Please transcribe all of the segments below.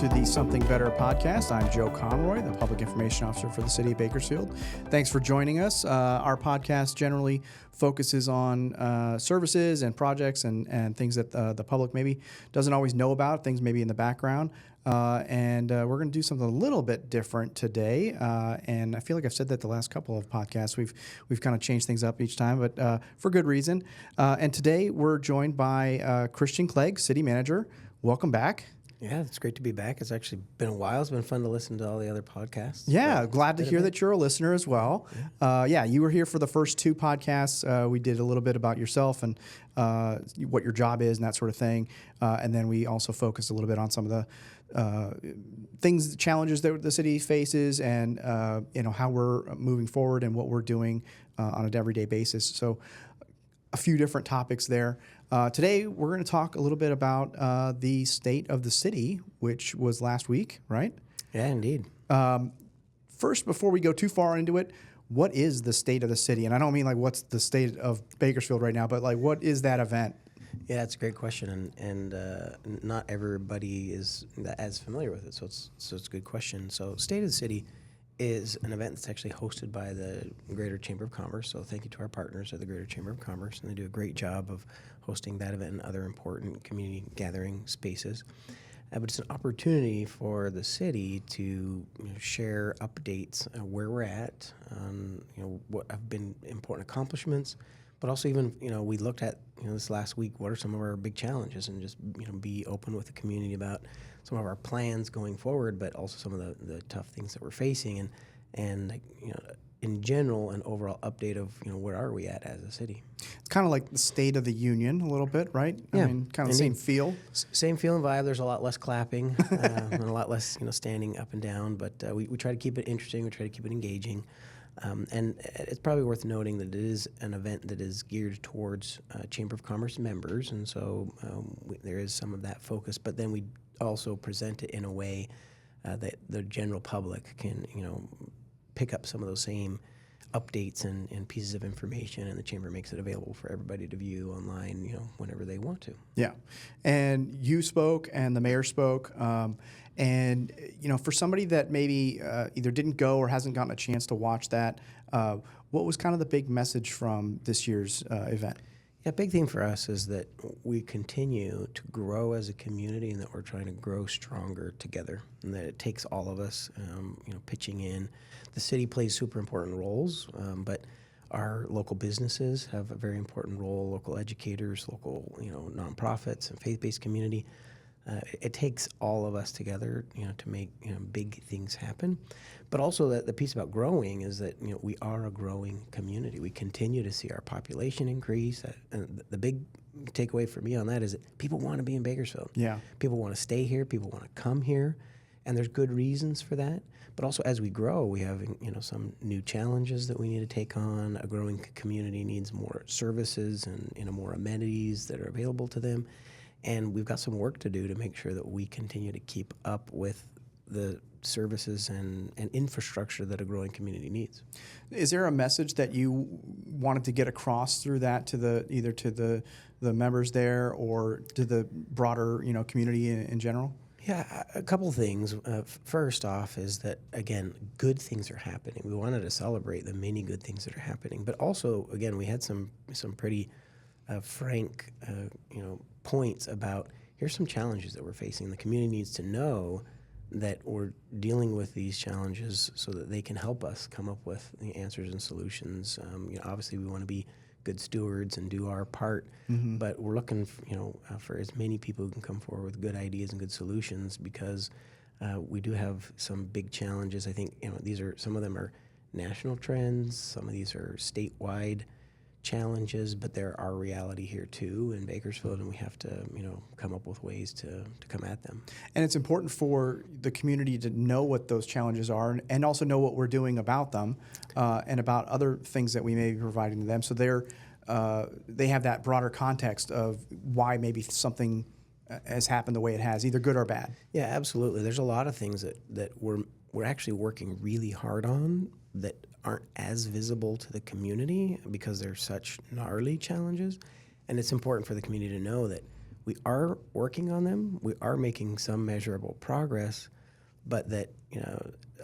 to the Something Better podcast. I'm Joe Conroy, the Public Information Officer for the City of Bakersfield. Thanks for joining us. Our podcast generally focuses on services and projects and things that the public maybe doesn't always know about, things maybe in the background. And we're going to do something a little bit different today. And I feel like I've said that the last couple of podcasts. We've kind of changed things up each time, but for good reason. And today we're joined by Christian Clegg, City Manager. Welcome back. Yeah, it's great to be back. It's actually been a while. It's been fun to listen to all the other podcasts. Yeah, glad to hear that you're a listener as well. Yeah, you were here for the first two podcasts. We did a little bit about yourself and what your job is and that sort of thing. And then we also focused a little bit on some of the things, challenges that the city faces and, how we're moving forward and what we're doing on an everyday basis. So a few different topics there. Today, we're going to talk a little bit about the state of the city, which was last week, right? Yeah, indeed. First, before we go too far into it, what is the state of the city? And I don't mean like what's the state of Bakersfield right now, but like what is that event? Yeah, it's a great question, and not everybody is as familiar with it, so it's a good question. So State of the City is an event that's actually hosted by the Greater Chamber of Commerce. So thank you to our partners at the Greater Chamber of Commerce, and they do a great job of hosting that event and other important community gathering spaces. But it's an opportunity for the city to share updates where we're at, what have been important accomplishments, but also even we looked at this last week. What are some of our big challenges, and just be open with the community about some of our plans going forward, but also some of the tough things that we're facing, and in general, an overall update of where are we at as a city. It's kind of like the State of the Union a little bit, right? Yeah, I mean, kind of the same feel. Same feel and vibe. There's a lot less clapping and a lot less standing up and down, but we try to keep it interesting. We try to keep it engaging. And it's probably worth noting that it is an event that is geared towards Chamber of Commerce members, and so there is some of that focus. But then we also present it in a way that the general public can, pick up some of those same updates and pieces of information, and the Chamber makes it available for everybody to view online, whenever they want to. Yeah, and you spoke, and the mayor spoke, and for somebody that maybe either didn't go or hasn't gotten a chance to watch that, what was kind of the big message from this year's event? Yeah, big thing for us is that we continue to grow as a community, and that we're trying to grow stronger together, and that it takes all of us, pitching in. The city plays super important roles, but our local businesses have a very important role, local educators, local, nonprofits and faith-based community. It takes all of us together, to make big things happen. But also the piece about growing is that we are a growing community. We continue to see our population increase. And the big takeaway for me on that is that people want to be in Bakersfield. Yeah, people want to stay here. People want to come here, and there's good reasons for that. But also, as we grow, we have some new challenges that we need to take on. A growing community needs more services and more amenities that are available to them. And we've got some work to do to make sure that we continue to keep up with the services and infrastructure that a growing community needs. Is there a message that you wanted to get across through that to either to the members there or to the broader community in general? Yeah, a couple things. First off is that, again, good things are happening. We wanted to celebrate the many good things that are happening. But also, again, we had some pretty frank points about here's some challenges that we're facing. The community needs to know that we're dealing with these challenges so that they can help us come up with the answers and solutions. Obviously, we want to be good stewards and do our part, but we're looking for as many people who can come forward with good ideas and good solutions, because we do have some big challenges. I think some of them are national trends, some of these are statewide challenges, but there are reality here too in Bakersfield, and we have to come up with ways to come at them. And it's important for the community to know what those challenges are, and also know what we're doing about them, and about other things that we may be providing to them, so they have that broader context of why maybe something has happened the way it has, either good or bad. Yeah, absolutely. There's a lot of things that we're actually working really hard on that aren't as visible to the community because they're such gnarly challenges. And it's important for the community to know that we are working on them. We are making some measurable progress, but that,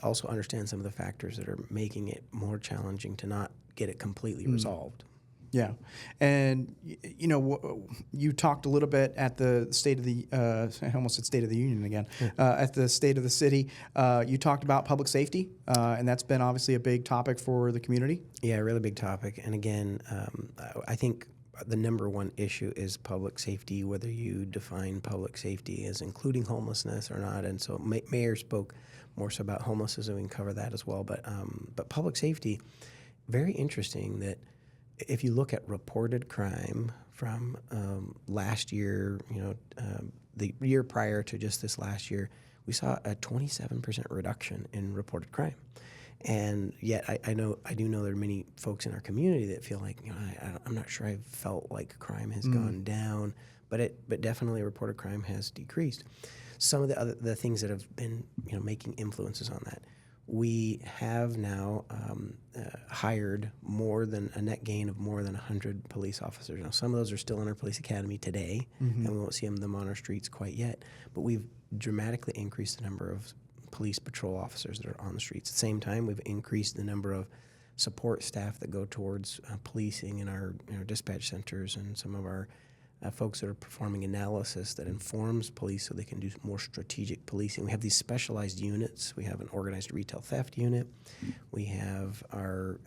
also understand some of the factors that are making it more challenging to not get it completely resolved. Yeah, and you talked a little bit at the State of the I almost said State of the Union again. At the State of the City, you talked about public safety, and that's been obviously a big topic for the community. Yeah, a really big topic. And again, I think the number one issue is public safety, whether you define public safety as including homelessness or not. And so Mayor spoke more so about homelessness, and we can cover that as well. But public safety, very interesting that if you look at reported crime from last year, the year prior to just this last year, we saw a 27% reduction in reported crime. And yet, I do know there are many folks in our community that feel like, I'm not sure I've felt like crime has gone down, but definitely reported crime has decreased. Some of the things that have been, making influences on that. We have now hired a net gain of more than 100 police officers. Now, some of those are still in our police academy today, and we won't see them on our streets quite yet, but we've dramatically increased the number of police patrol officers that are on the streets. At the same time, we've increased the number of support staff that go towards policing in our dispatch centers, and some of our folks that are performing analysis that informs police so they can do more strategic policing. We have these specialized units. We have an organized retail theft unit. We have our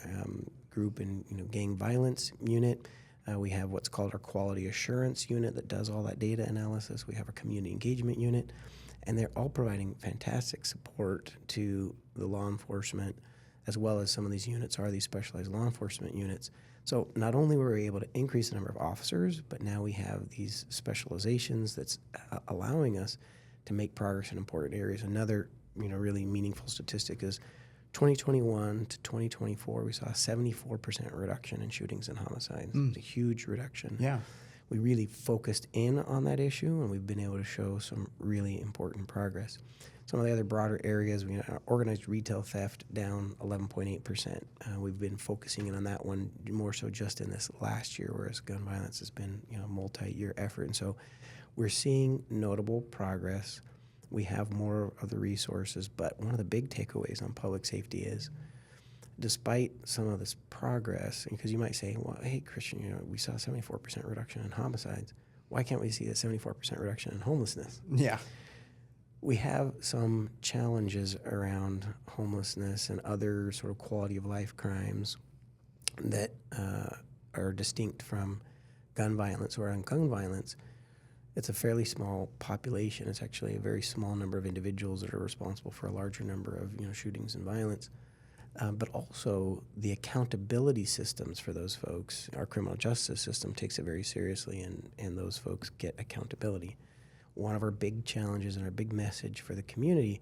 group in gang violence unit. We have what's called our quality assurance unit that does all that data analysis. We have our community engagement unit. And they're all providing fantastic support to the law enforcement, as well as some of these units are these specialized law enforcement units. So not only were we able to increase the number of officers, but now we have these specializations that's allowing us to make progress in important areas. Another really meaningful statistic is 2021 to 2024, we saw a 74% reduction in shootings and homicides. It's a huge reduction. Yeah. We really focused in on that issue, and we've been able to show some really important progress. Some of the other broader areas, we organized retail theft down 11.8%. We've been focusing in on that one more so just in this last year, whereas gun violence has been a multi-year effort. And so we're seeing notable progress. We have more of the resources, but one of the big takeaways on public safety is, despite some of this progress, because you might say, well, hey, Christian, we saw a 74% reduction in homicides. Why can't we see a 74% reduction in homelessness? Yeah. We have some challenges around homelessness and other sort of quality of life crimes that are distinct from gun violence. Or on gun violence, it's a fairly small population. It's actually a very small number of individuals that are responsible for a larger number of shootings and violence. But also the accountability systems for those folks. Our criminal justice system takes it very seriously, and those folks get accountability. One of our big challenges and our big message for the community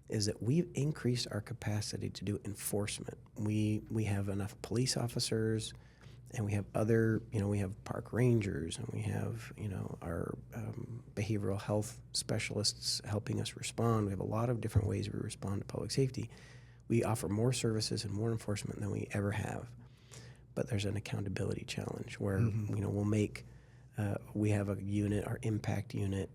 is that we've increased our capacity to do enforcement. We have enough police officers, and we have other, we have park rangers, and we have, our behavioral health specialists helping us respond. We have a lot of different ways we respond to public safety. We offer more services and more enforcement than we ever have. But there's an accountability challenge where, we'll make, we have a unit, our impact unit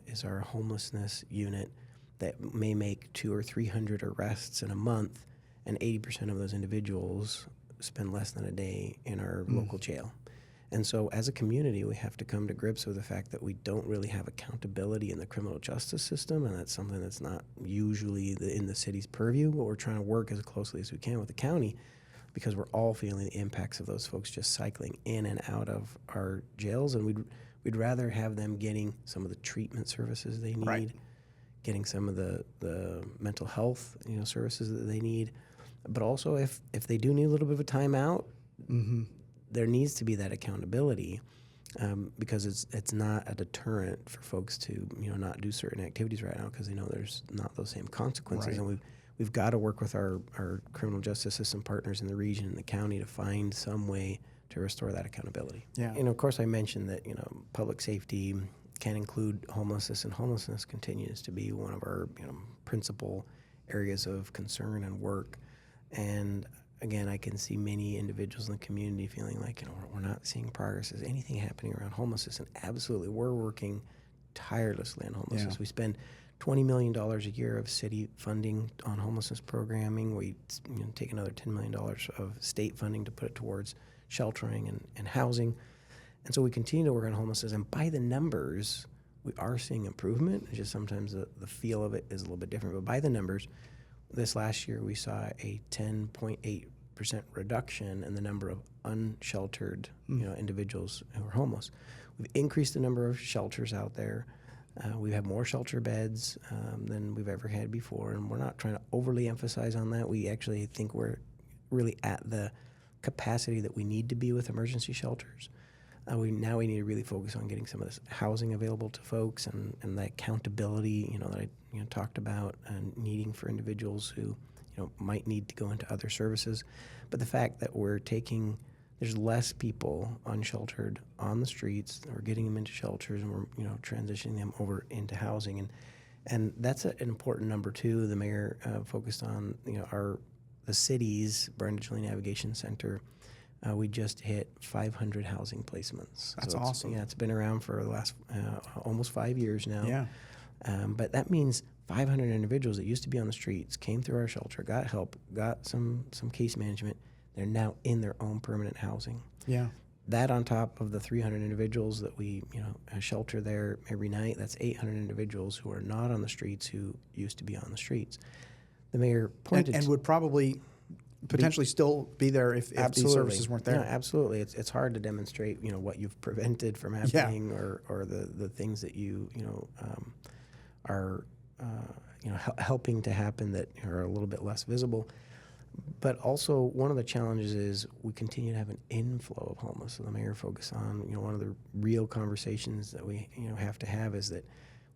is our homelessness unit that may make 200 or 300 arrests in a month, and 80% of those individuals spend less than a day in our local jail. And so as a community, we have to come to grips with the fact that we don't really have accountability in the criminal justice system, and that's something that's not usually in the city's purview, but we're trying to work as closely as we can with the county, because we're all feeling the impacts of those folks just cycling in and out of our jails, and we'd rather have them getting some of the treatment services they need, right, getting some of the mental health services that they need, but also if they do need a little bit of a timeout, there needs to be that accountability, because it's not a deterrent for folks to not do certain activities right now, because they know there's not those same consequences, right. And we've got to work with our criminal justice system partners in the region and the county to find some way to restore that accountability. Yeah. Of course, I mentioned that public safety can include homelessness, and homelessness continues to be one of our principal areas of concern and work. And again, I can see many individuals in the community feeling like, we're not seeing progress. Is anything happening around homelessness? And absolutely, we're working tirelessly on homelessness. Yeah. We spend $20 million a year of city funding on homelessness programming. We take another $10 million of state funding to put it towards sheltering and housing. And so we continue to work on homelessness. And by the numbers, we are seeing improvement. It's just sometimes the feel of it is a little bit different. But by the numbers, this last year we saw a 10.8% reduction in the number of unsheltered individuals who are homeless. We've increased the number of shelters out there. We have more shelter beds than we've ever had before, and we're not trying to overly emphasize on that. We actually think we're really at the capacity that we need to be with emergency shelters. We need to really focus on getting some of this housing available to folks and the accountability, that I talked about, and needing for individuals who might need to go into other services. But the fact that there's less people unsheltered on the streets, we're getting them into shelters, and we're transitioning them over into housing, and that's an important number too. The mayor focused on the city's Brenda Julie Navigation Center. We just hit 500 housing placements. That's so awesome. It's been around for the last almost 5 years now. Yeah. But that means 500 individuals that used to be on the streets came through our shelter, got help, got some case management. They're now in their own permanent housing. Yeah. That on top of the 300 individuals that we shelter there every night, that's 800 individuals who are not on the streets who used to be on the streets. The mayor pointed and would probably potentially still be there if these services weren't there. No, absolutely. It's hard to demonstrate what you've prevented from happening, or the things that are helping to happen that are a little bit less visible. But also, one of the challenges is we continue to have an inflow of homeless. So the mayor focused on, one of the real conversations that we, have to have is that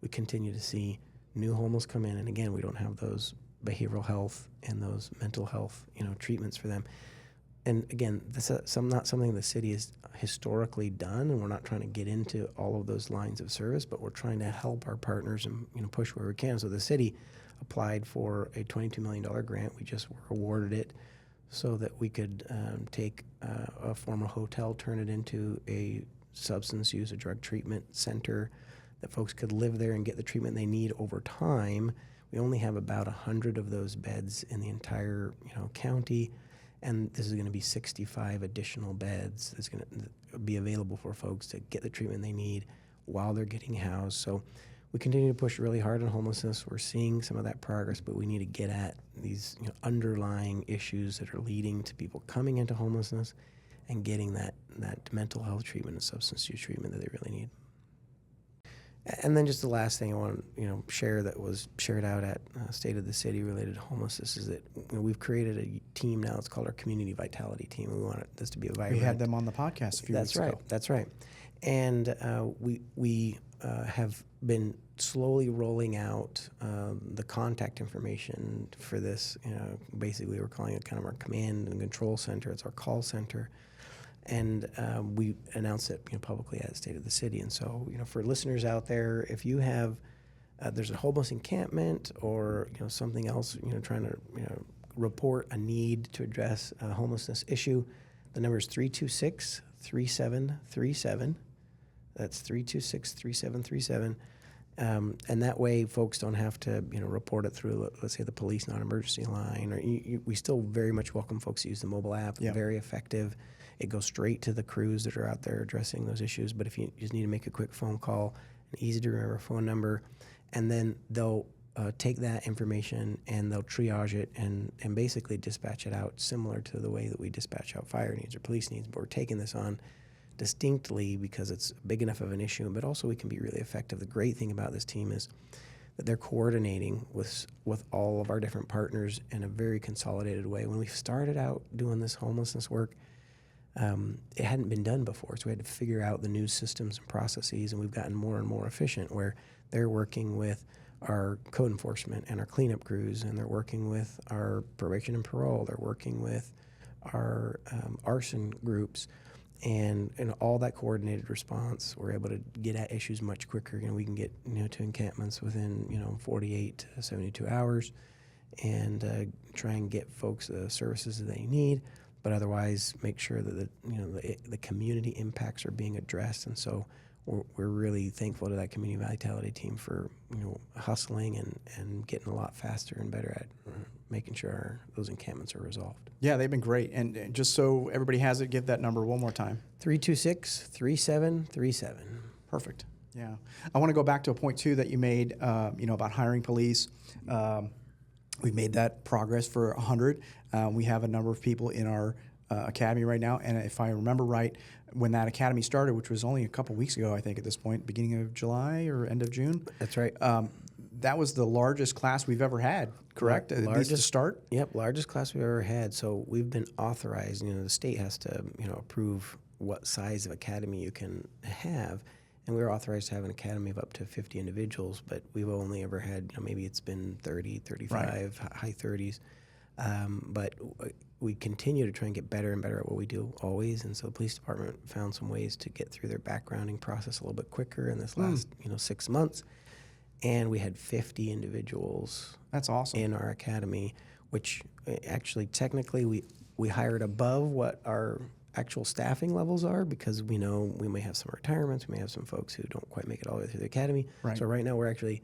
we continue to see new homeless come in. And again, we don't have those behavioral health and those mental health, treatments for them. And again, this is not something the city has historically done, and we're not trying to get into all of those lines of service, but we're trying to help our partners and push where we can. So the city applied for a $22 million grant. We just were awarded it so that we could take a former hotel, turn it into a substance use, a drug treatment center, that folks could live there and get the treatment they need over time. We only have about 100 of those beds in the entire county, and this is going to be 65 additional beds that's going to be available for folks to get the treatment they need while they're getting housed. So we continue to push really hard on homelessness. We're seeing some of that progress, but we need to get at these underlying issues that are leading to people coming into homelessness and getting that mental health treatment and substance use treatment that they really need. And then just the last thing I want to share that was shared out at State of the City related to homelessness is that we've created a team now. It's called our Community Vitality Team. We want this to be a vibrant. We had them on the podcast a few weeks ago. That's right. And we have been slowly rolling out the contact information for this. Basically, we're calling it kind of our command and control center. It's our call center. And we announced it publicly at State of the City. And so, for listeners out there, if you have, there's a homeless encampment or something else, trying to report a need to address a homelessness issue, the number is 326-3737. That's 326-3737. And that way, folks don't have to report it through, let's say, the police non-emergency line. Or we still very much welcome folks to use the mobile app. It's very effective. It goes straight to the crews that are out there addressing those issues. But if you just need to make a quick phone call, an easy-to-remember phone number, and then they'll take that information and they'll triage it and basically dispatch it out similar to the way that we dispatch out fire needs or police needs. But we're taking this on distinctly because it's big enough of an issue, but also we can be really effective. The great thing about this team is that they're coordinating with all of our different partners in a very consolidated way. When we started out doing this homelessness work, it hadn't been done before, so we had to figure out the new systems and processes, and we've gotten more and more efficient where they're working with our code enforcement and our cleanup crews, and they're working with our probation and parole, they're working with our arson groups, and in all that coordinated response, we're able to get at issues much quicker. We can get to encampments within 48 to 72 hours, and try and get folks the services that they need, but otherwise make sure that the community impacts are being addressed. And so we're really thankful to that community vitality team for hustling and getting a lot faster and better at making sure those encampments are resolved. Yeah, they've been great. And just so everybody has it, give that number one more time. 326-3737. Perfect. Yeah. I want to go back to a point, too, that you made, about hiring police. We've made that progress for 100. We have a number of people in our academy right now. And if I remember right, when that academy started, which was only a couple weeks ago, I think at this point, beginning of July or end of June. That's right. That was the largest class we've ever had, correct? At least to start? Yep, largest class we've ever had. So we've been authorized, the state has to, approve what size of academy you can have. And we were authorized to have an academy of up to 50 individuals, but we've only ever had, maybe it's been 30, 35, right. High 30s. But we continue to try and get better and better at what we do always. And so the police department found some ways to get through their backgrounding process a little bit quicker in this last 6 months. And we had 50 individuals. That's awesome. In our academy, which actually technically we hired above what our actual staffing levels are, because we know we may have some retirements, we may have some folks who don't quite make it all the way through the academy. Right. So right now we're actually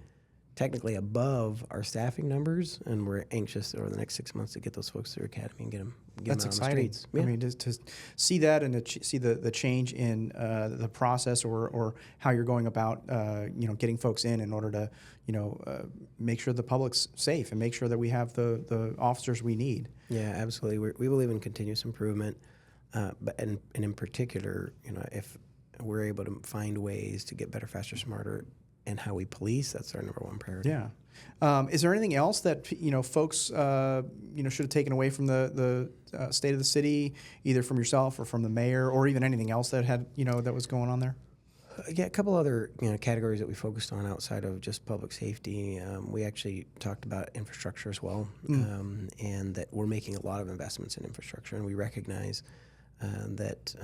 technically above our staffing numbers, and we're anxious over the next 6 months to get those folks through academy and get them That's out exciting. on the streets. Yeah. I mean, to see that and to see the change in the process or how you're going about, getting folks in order to, make sure the public's safe and make sure that we have the officers we need. Yeah, absolutely. We believe in continuous improvement, but in particular, if we're able to find ways to get better, faster, smarter, and how we police, that's our number one priority. Yeah. Is there anything else that folks should have taken away from the state of the city, either from yourself or from the mayor, or even anything else that had that was going on there? Yeah, a couple other categories that we focused on outside of just public safety. We actually talked about infrastructure as well, and that we're making a lot of investments in infrastructure, and we recognize that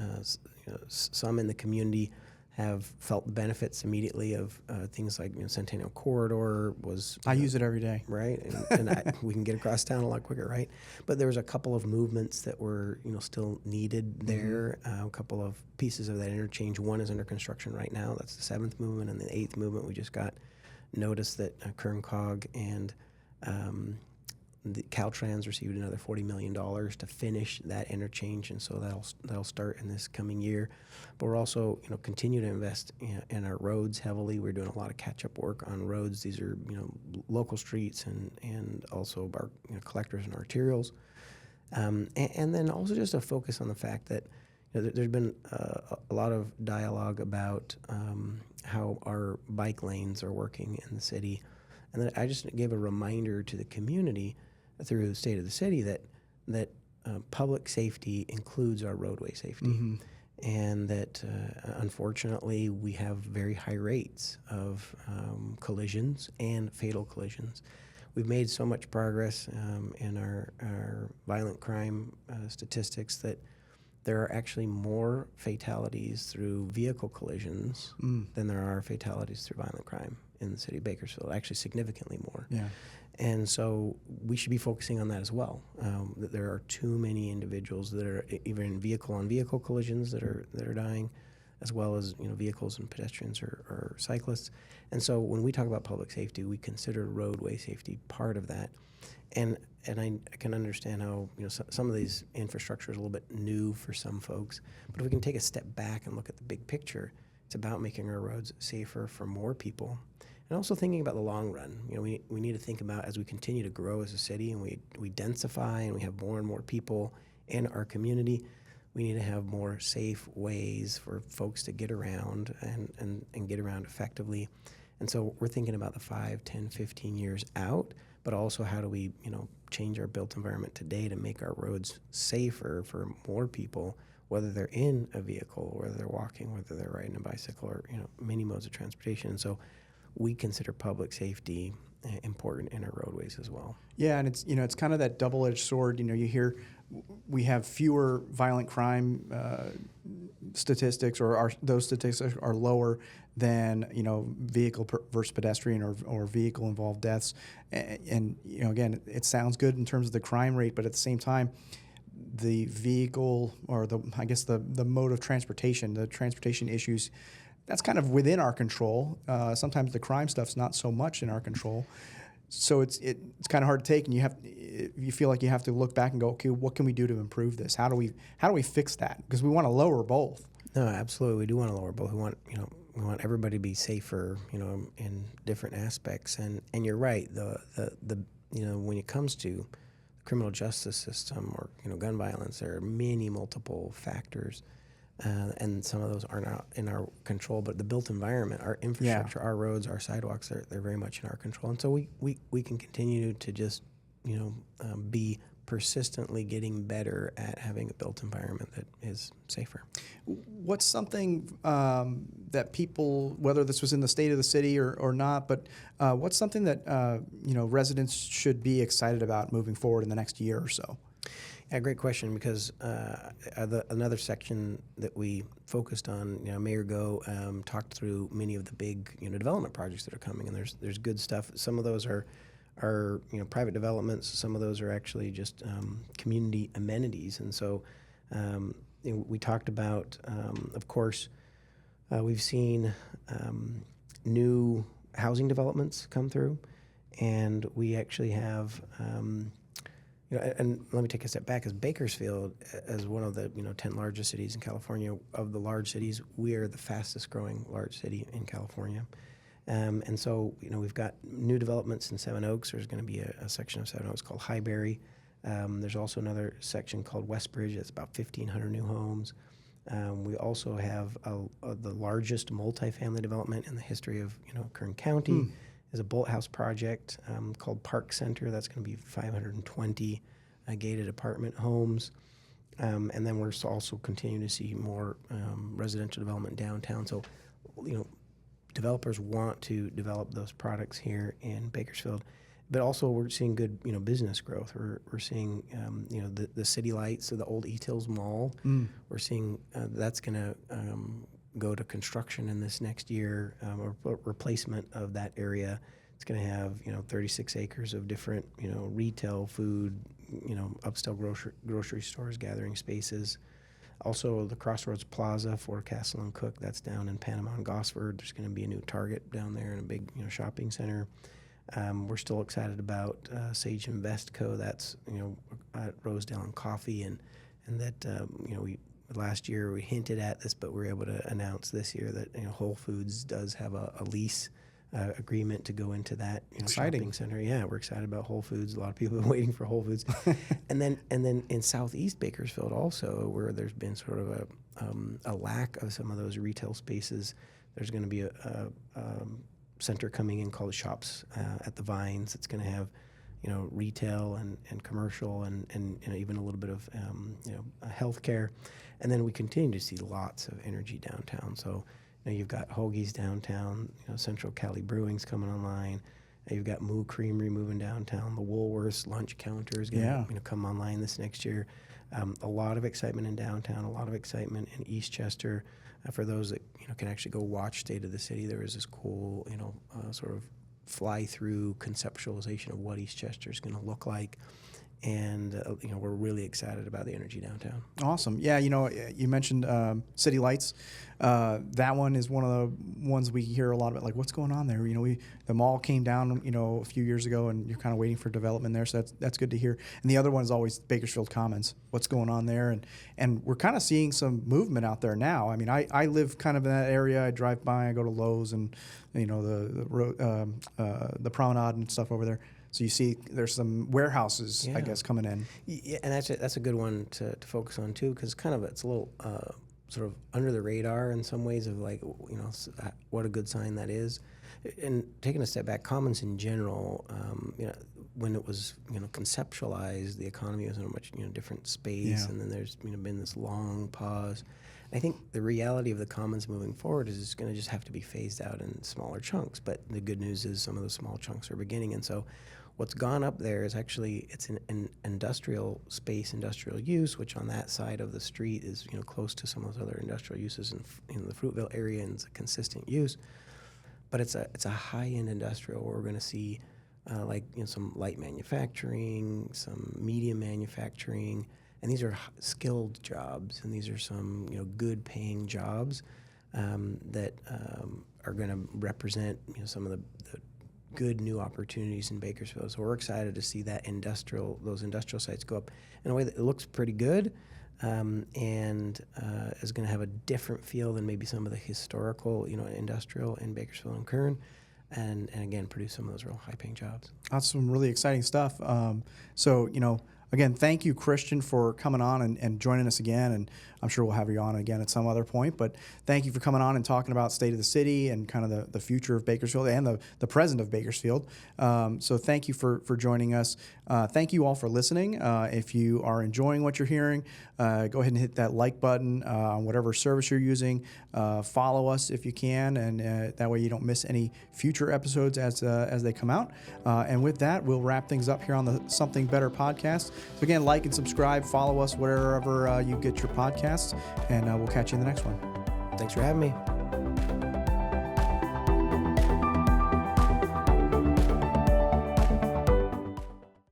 some in the community have felt the benefits immediately of things like Centennial Corridor was. I use it every day, right, and we can get across town a lot quicker, right? But there was a couple of movements that were still needed there. A couple of pieces of that interchange. One is under construction right now. That's the 7th movement, and the 8th movement. We just got notice that Kerncog and the Caltrans received another $40 million to finish that interchange, and so that'll start in this coming year. But we're also continue to invest in our roads heavily. We're doing a lot of catch-up work on roads. These are local streets and also our collectors and arterials, and then also just a focus on the fact that there's been a lot of dialogue about how our bike lanes are working in the city, and then I just gave a reminder to the community through the state of the city that public safety includes our roadway safety, and that unfortunately we have very high rates of collisions and fatal collisions. We've made so much progress in our violent crime statistics that there are actually more fatalities through vehicle collisions than there are fatalities through violent crime in the city of Bakersfield, actually significantly more. Yeah. And so we should be focusing on that as well. That there are too many individuals that are either in vehicle-on-vehicle collisions that are dying, as well as vehicles and pedestrians or cyclists. And so when we talk about public safety, we consider roadway safety part of that. And I can understand how some of these infrastructure is a little bit new for some folks, but if we can take a step back and look at the big picture, it's about making our roads safer for more people. And also thinking about the long run. We need to think about, as we continue to grow as a city and we densify and we have more and more people in our community, we need to have more safe ways for folks to get around and get around effectively. And so we're thinking about the 5, 10, 15 years out, but also how do we change our built environment today to make our roads safer for more people, whether they're in a vehicle, whether they're walking, whether they're riding a bicycle, or many modes of transportation. And so we consider public safety important in our roadways as well. Yeah, and it's kind of that double-edged sword. You hear we have fewer violent crime statistics, or those statistics are lower than vehicle versus pedestrian or vehicle involved deaths. And again, it sounds good in terms of the crime rate, but at the same time, the vehicle, or the mode of transportation, the transportation issues, that's kind of within our control. Sometimes the crime stuff's not so much in our control. So it's kind of hard to take, and you feel like you have to look back and go, okay, what can we do to improve this? How do we fix that? Because we want to lower both. No, absolutely, we do want to lower both. We want everybody to be safer, in different aspects. And you're right. The when it comes to the criminal justice system or gun violence, there are many multiple factors. And some of those are not in our control, but the built environment, our infrastructure, our roads, our sidewalks, they're very much in our control. And so we can continue to just, be persistently getting better at having a built environment that is safer. What's something that people, whether this was in the state of the city or not, but what's something that, residents should be excited about moving forward in the next year or so? Yeah, great question, because another section that we focused on, Mayor Go talked through many of the big development projects that are coming, and there's good stuff. Some of those are private developments. Some of those are actually just community amenities, and so we talked about, of course, we've seen new housing developments come through, and we actually have. And let me take a step back. As Bakersfield, as one of the 10 largest cities in California, of the large cities, we are the fastest growing large city in California. And so we've got new developments in Seven Oaks. There's going to be a section of Seven Oaks called Highbury. There's also another section called Westbridge. That's about 1,500 new homes. We also have the largest multifamily development in the history of Kern County. Is a bolt house project called Park Center. That's going to be 520 gated apartment homes. And then we're also continuing to see more residential development downtown. So, developers want to develop those products here in Bakersfield. But also we're seeing good, business growth. We're seeing, the city lights of the old E-Tills Mall. We're seeing that's going to go to construction in this next year, or replacement of that area. It's going to have 36 acres of different retail, food, upscale grocery stores, gathering spaces. Also, the Crossroads Plaza for Castle and Cook, that's down in Panama and Gosford. There's going to be a new Target down there and a big shopping center. We're still excited about Sage Investco. That's at Rosedale and Coffee, and that last year we hinted at this, but we were able to announce this year that Whole Foods does have a lease agreement to go into that shopping center. Yeah, we're excited about Whole Foods. A lot of people have been waiting for Whole Foods. and then in Southeast Bakersfield also, where there's been sort of a lack of some of those retail spaces, there's going to be a center coming in called Shops at the Vines. It's going to have retail and commercial and even a little bit of healthcare. And then we continue to see lots of energy downtown. So you've got Hoagie's downtown, Central Cali Brewing's coming online. You've got Moo Creamery moving downtown. The Woolworths lunch counter is going to come online this next year. A lot of excitement in downtown, a lot of excitement in Eastchester. For those that can actually go watch State of the City, there is this cool sort of fly-through conceptualization of what Eastchester is going to look like. And, we're really excited about the energy downtown. Awesome. Yeah, you mentioned City Lights. That one is one of the ones we hear a lot about, like, what's going on there? The mall came down, a few years ago, and you're kind of waiting for development there, so that's good to hear. And the other one is always Bakersfield Commons. What's going on there? And we're kind of seeing some movement out there now. I mean, I live kind of in that area. I drive by, I go to Lowe's and, the promenade and stuff over there. So you see there's some warehouses, I guess, coming in. Yeah, and that's a good one to focus on, too, because it's a little sort of under the radar in some ways of, like, what a good sign that is. And taking a step back, Commons in general, when it was, conceptualized, the economy was in a much, different space, and then there's, been this long pause. I think the reality of the Commons moving forward is it's going to just have to be phased out in smaller chunks. But the good news is some of those small chunks are beginning. And so What's gone up there is actually it's an industrial space, industrial use, which on that side of the street is close to some of those other industrial uses in the Fruitville area, and it's a consistent use. But it's a high-end industrial where we're going to see some light manufacturing, some medium manufacturing, and these are skilled jobs, and these are some good paying jobs that are going to represent some of the good new opportunities in Bakersfield. So we're excited to see those industrial sites go up in a way that it looks pretty good, and is going to have a different feel than maybe some of the historical industrial in Bakersfield and Kern. And again, produce some of those real high-paying jobs. That's some really exciting stuff. So, again, thank you, Christian, for coming on and joining us again. And I'm sure we'll have you on again at some other point. But thank you for coming on and talking about state of the city and kind of the future of Bakersfield and the present of Bakersfield. So thank you for joining us. Thank you all for listening. If you are enjoying what you're hearing, go ahead and hit that like button on whatever service you're using. Follow us if you can, and that way you don't miss any future episodes as they come out. And with that, we'll wrap things up here on the Something Better podcast. So again, like and subscribe, follow us wherever you get your podcasts, and we'll catch you in the next one. Thanks for having me.